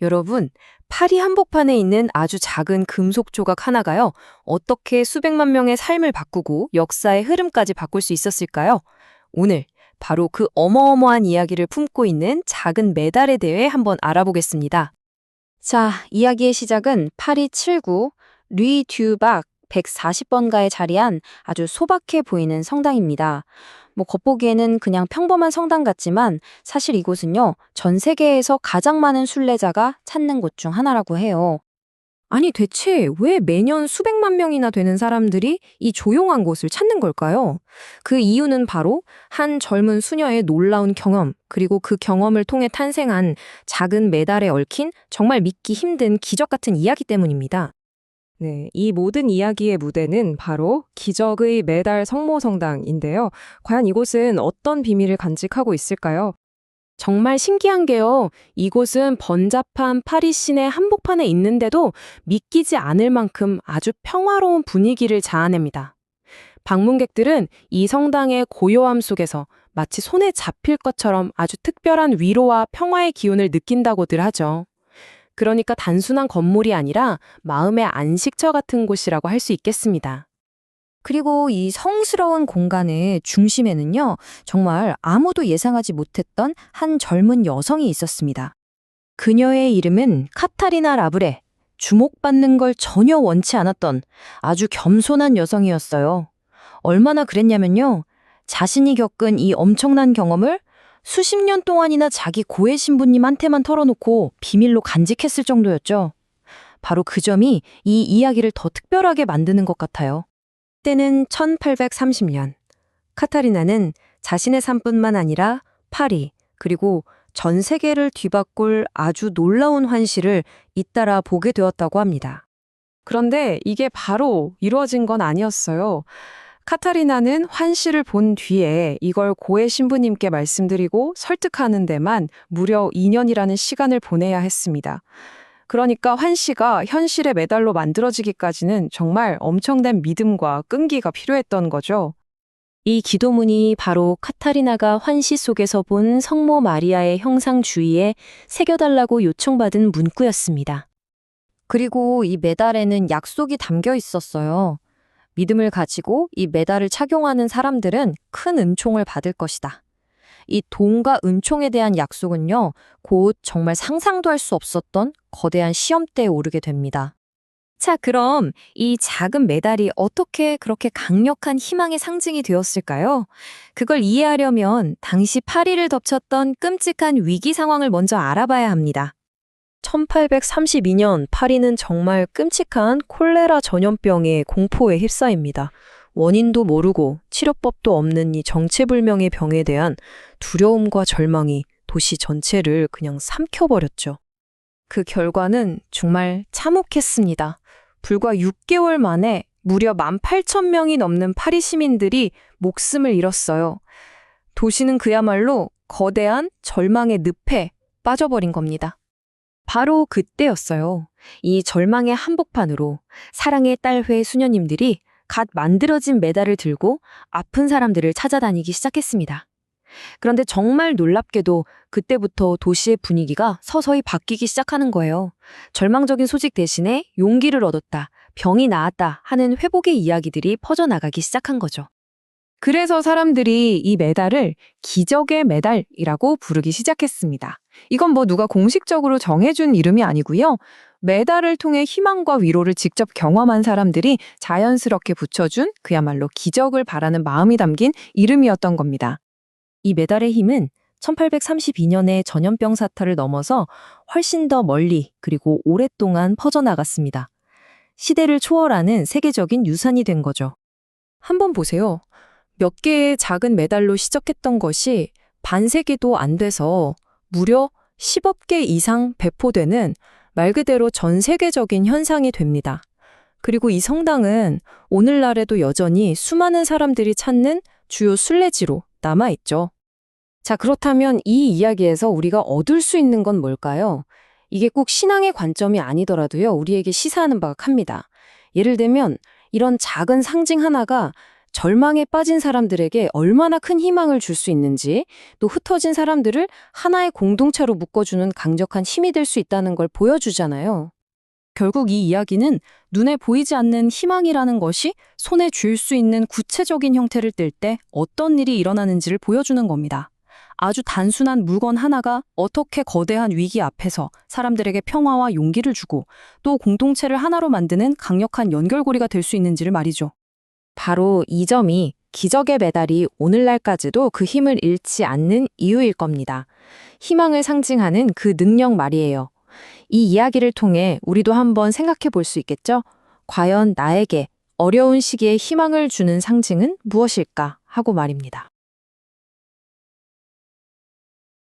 여러분, 파리 한복판에 있는 아주 작은 금속 조각 하나가요, 어떻게 수백만 명의 삶을 바꾸고 역사의 흐름까지 바꿀 수 있었을까요? 오늘 바로 그 어마어마한 이야기를 품고 있는 작은 메달에 대해 한번 알아보겠습니다. 자, 이야기의 시작은 파리 7구 르이 듀박 140번가에 자리한 아주 소박해 보이는 성당입니다. 겉보기에는 그냥 평범한 성당 같지만 사실 이곳은요, 전 세계에서 가장 많은 순례자가 찾는 곳 중 하나라고 해요. 아니, 대체 왜 매년 수백만 명이나 되는 사람들이 이 조용한 곳을 찾는 걸까요? 그 이유는 바로 한 젊은 수녀의 놀라운 경험, 그리고 그 경험을 통해 탄생한 작은 메달에 얽힌 정말 믿기 힘든 기적 같은 이야기 때문입니다. 네, 이 모든 이야기의 무대는 바로 기적의 메달 성모성당인데요. 과연 이곳은 어떤 비밀을 간직하고 있을까요? 정말 신기한 게요, 이곳은 번잡한 파리 시내 한복판에 있는데도 믿기지 않을 만큼 아주 평화로운 분위기를 자아냅니다. 방문객들은 이 성당의 고요함 속에서 마치 손에 잡힐 것처럼 아주 특별한 위로와 평화의 기운을 느낀다고들 하죠. 그러니까 단순한 건물이 아니라 마음의 안식처 같은 곳이라고 할 수 있겠습니다. 그리고 이 성스러운 공간의 중심에는요, 정말 아무도 예상하지 못했던 한 젊은 여성이 있었습니다. 그녀의 이름은 카타리나 라브레, 주목받는 걸 전혀 원치 않았던 아주 겸손한 여성이었어요. 얼마나 그랬냐면요, 자신이 겪은 이 엄청난 경험을 수십 년 동안이나 자기 고해 신부님한테만 털어놓고 비밀로 간직했을 정도였죠. 바로 그 점이 이 이야기를 더 특별하게 만드는 것 같아요. 때는 1830년. 카타리나는 자신의 삶뿐만 아니라 파리, 그리고 전 세계를 뒤바꿀 아주 놀라운 환시를 잇따라 보게 되었다고 합니다. 그런데 이게 바로 이루어진 건 아니었어요. 카타리나는 환시를 본 뒤에 이걸 고해 신부님께 말씀드리고 설득하는 데만 무려 2년이라는 시간을 보내야 했습니다. 그러니까 환시가 현실의 메달로 만들어지기까지는 정말 엄청난 믿음과 끈기가 필요했던 거죠. 이 기도문이 바로 카타리나가 환시 속에서 본 성모 마리아의 형상 주위에 새겨달라고 요청받은 문구였습니다. 그리고 이 메달에는 약속이 담겨 있었어요. 믿음을 가지고 이 메달을 착용하는 사람들은 큰 은총을 받을 것이다. 이 돈과 은총에 대한 약속은요, 곧 정말 상상도 할 수 없었던 거대한 시험대에 오르게 됩니다. 자, 그럼 이 작은 메달이 어떻게 그렇게 강력한 희망의 상징이 되었을까요? 그걸 이해하려면 당시 파리를 덮쳤던 끔찍한 위기 상황을 먼저 알아봐야 합니다. 1832년 파리는 정말 끔찍한 콜레라 전염병의 공포에 휩싸입니다. 원인도 모르고 치료법도 없는 이 정체불명의 병에 대한 두려움과 절망이 도시 전체를 그냥 삼켜버렸죠. 그 결과는 정말 참혹했습니다. 불과 6개월 만에 무려 18,000명이 넘는 파리 시민들이 목숨을 잃었어요. 도시는 그야말로 거대한 절망의 늪에 빠져버린 겁니다. 바로 그때였어요. 이 절망의 한복판으로 사랑의 딸회 수녀님들이 갓 만들어진 메달을 들고 아픈 사람들을 찾아다니기 시작했습니다. 그런데 정말 놀랍게도 그때부터 도시의 분위기가 서서히 바뀌기 시작하는 거예요. 절망적인 소식 대신에 용기를 얻었다, 병이 나았다 하는 회복의 이야기들이 퍼져나가기 시작한 거죠. 그래서 사람들이 이 메달을 기적의 메달이라고 부르기 시작했습니다. 이건 누가 공식적으로 정해준 이름이 아니고요. 메달을 통해 희망과 위로를 직접 경험한 사람들이 자연스럽게 붙여준 그야말로 기적을 바라는 마음이 담긴 이름이었던 겁니다. 이 메달의 힘은 1832년의 전염병 사태를 넘어서 훨씬 더 멀리 그리고 오랫동안 퍼져나갔습니다. 시대를 초월하는 세계적인 유산이 된 거죠. 한번 보세요. 몇 개의 작은 메달로 시작했던 것이 반세기도 안 돼서 무려 10억 개 이상 배포되는 말 그대로 전 세계적인 현상이 됩니다. 그리고 이 성당은 오늘날에도 여전히 수많은 사람들이 찾는 주요 순례지로 남아있죠. 자, 그렇다면 이 이야기에서 우리가 얻을 수 있는 건 뭘까요? 이게 꼭 신앙의 관점이 아니더라도요, 우리에게 시사하는 바가 큽니다. 예를 들면 이런 작은 상징 하나가 절망에 빠진 사람들에게 얼마나 큰 희망을 줄 수 있는지, 또 흩어진 사람들을 하나의 공동체로 묶어주는 강력한 힘이 될 수 있다는 걸 보여주잖아요. 결국 이 이야기는 눈에 보이지 않는 희망이라는 것이 손에 쥘 수 있는 구체적인 형태를 띨 때 어떤 일이 일어나는지를 보여주는 겁니다. 아주 단순한 물건 하나가 어떻게 거대한 위기 앞에서 사람들에게 평화와 용기를 주고 또 공동체를 하나로 만드는 강력한 연결고리가 될 수 있는지를 말이죠. 바로 이 점이 기적의 메달이 오늘날까지도 그 힘을 잃지 않는 이유일 겁니다. 희망을 상징하는 그 능력 말이에요. 이 이야기를 통해 우리도 한번 생각해 볼 수 있겠죠? 과연 나에게 어려운 시기에 희망을 주는 상징은 무엇일까 하고 말입니다.